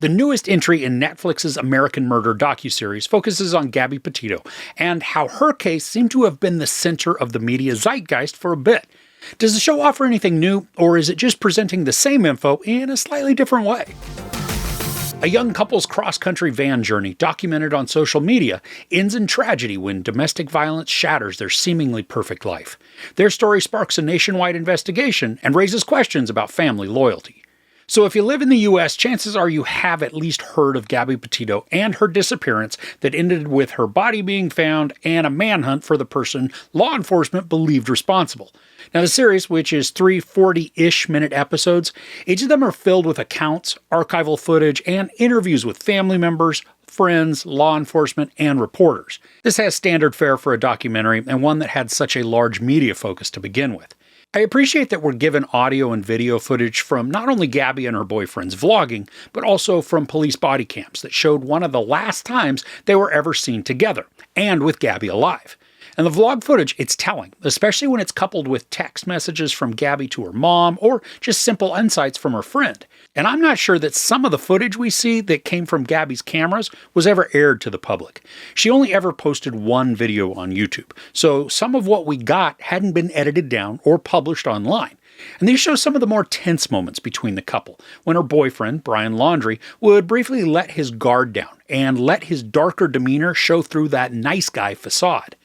The newest entry in Netflix's American Murder docuseries focuses on Gabby Petito and how her case seemed to have been the center of the media zeitgeist for a bit. Does the show offer anything new, or is it just presenting the same info in a slightly different way? A young couple's cross-country van journey documented on social media ends in tragedy when domestic violence shatters their seemingly perfect life. Their story sparks a nationwide investigation and raises questions about family loyalty. So if you live in the US, chances are you have at least heard of Gabby Petito and her disappearance that ended with her body being found and a manhunt for the person law enforcement believed responsible. Now the series, which is 3 40-ish minute episodes, each of them are filled with accounts, archival footage, and interviews with family members, friends, law enforcement, and reporters. This has standard fare for a documentary and one that had such a large media focus to begin with. I appreciate that we're given audio and video footage from not only Gabby and her boyfriend's vlogging, but also from police body cams that showed one of the last times they were ever seen together, and with Gabby alive. And the vlog footage, it's telling, especially when it's coupled with text messages from Gabby to her mom, or just simple insights from her friend. And I'm not sure that some of the footage we see that came from Gabby's cameras was ever aired to the public. She only ever posted one video on YouTube, so some of what we got hadn't been edited down or published online. And these show some of the more tense moments between the couple, when her boyfriend, Brian Laundrie, would briefly let his guard down and let his darker demeanor show through that nice guy facade.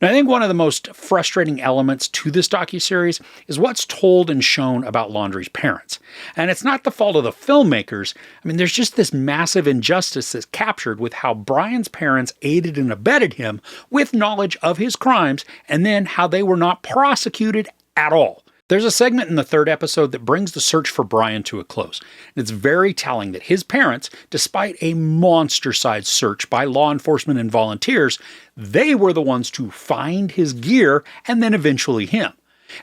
Now, I think one of the most frustrating elements to this docuseries is what's told and shown about Laundrie's parents. And it's not the fault of the filmmakers. I mean, there's just this massive injustice that's captured with how Brian's parents aided and abetted him with knowledge of his crimes, and then how they were not prosecuted at all. There's a segment in the third episode that brings the search for Brian to a close. And it's very telling that his parents, despite a monster-sized search by law enforcement and volunteers, they were the ones to find his gear and then eventually him.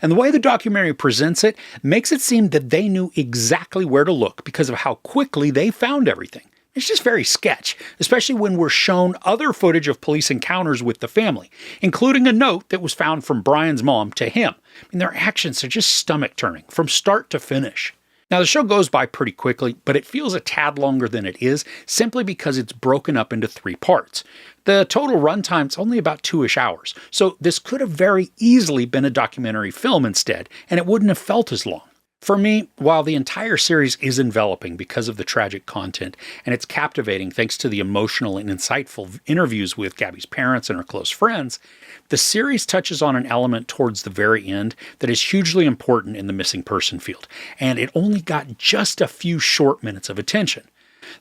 And the way the documentary presents it makes it seem that they knew exactly where to look because of how quickly they found everything. It's just very sketch, especially when we're shown other footage of police encounters with the family, including a note that was found from Brian's mom to him. I mean, their actions are just stomach-turning from start to finish. Now, the show goes by pretty quickly, but it feels a tad longer than it is, simply because it's broken up into 3 parts. The total runtime's only about 2-ish hours, so this could have very easily been a documentary film instead, and it wouldn't have felt as long. For me, while the entire series is enveloping because of the tragic content, and it's captivating thanks to the emotional and insightful interviews with Gabby's parents and her close friends, the series touches on an element towards the very end that is hugely important in the missing person field, and it only got just a few short minutes of attention.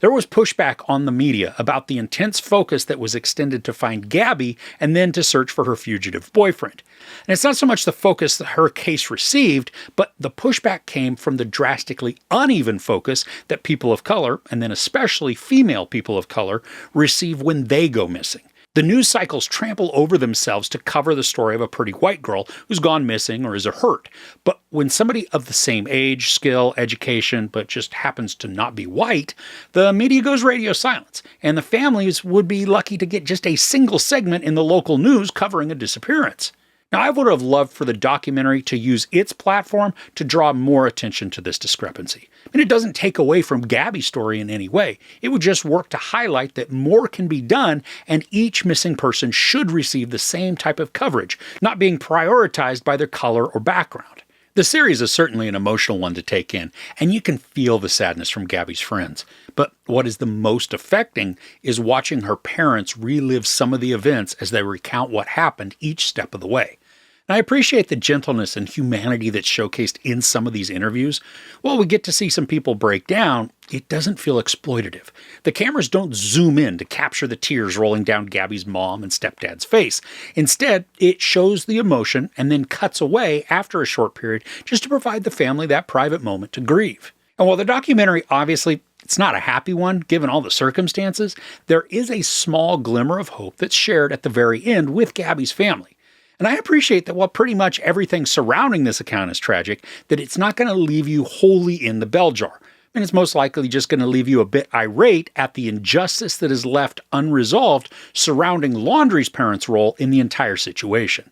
There was pushback on the media about the intense focus that was extended to find Gabby and then to search for her fugitive boyfriend. And it's not so much the focus that her case received, but the pushback came from the drastically uneven focus that people of color, and then especially female people of color, receive when they go missing. The news cycles trample over themselves to cover the story of a pretty white girl who's gone missing or is hurt. But when somebody of the same age, skill, education, but just happens to not be white, the media goes radio silence, and the families would be lucky to get just a single segment in the local news covering a disappearance. Now, I would have loved for the documentary to use its platform to draw more attention to this discrepancy. And it doesn't take away from Gabby's story in any way. It would just work to highlight that more can be done, and each missing person should receive the same type of coverage, not being prioritized by their color or background. The series is certainly an emotional one to take in, and you can feel the sadness from Gabby's friends. But what is the most affecting is watching her parents relive some of the events as they recount what happened each step of the way. And I appreciate the gentleness and humanity that's showcased in some of these interviews. While we get to see some people break down, it doesn't feel exploitative. The cameras don't zoom in to capture the tears rolling down Gabby's mom and stepdad's face. Instead, it shows the emotion and then cuts away after a short period just to provide the family that private moment to grieve. And while the documentary obviously it's not a happy one, given all the circumstances, there is a small glimmer of hope that's shared at the very end with Gabby's family. And I appreciate that while pretty much everything surrounding this account is tragic, that it's not going to leave you wholly in the bell jar. And it's most likely just going to leave you a bit irate at the injustice that is left unresolved surrounding Laundrie's parents' role in the entire situation.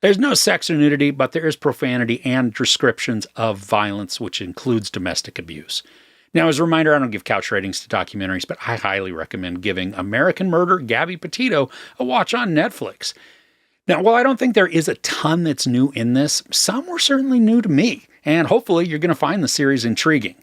There's no sex or nudity, but there is profanity and descriptions of violence, which includes domestic abuse. Now, as a reminder, I don't give couch ratings to documentaries, but I highly recommend giving American Murder, Gabby Petito a watch on Netflix. Now, while I don't think there is a ton that's new in this, some were certainly new to me, and hopefully you're going to find the series intriguing.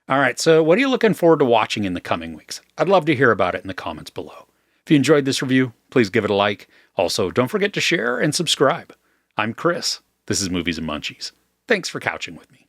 All right, so what are you looking forward to watching in the coming weeks? I'd love to hear about it in the comments below. If you enjoyed this review, please give it a like. Also, don't forget to share and subscribe. I'm Chris. This is Movies and Munchies. Thanks for couching with me.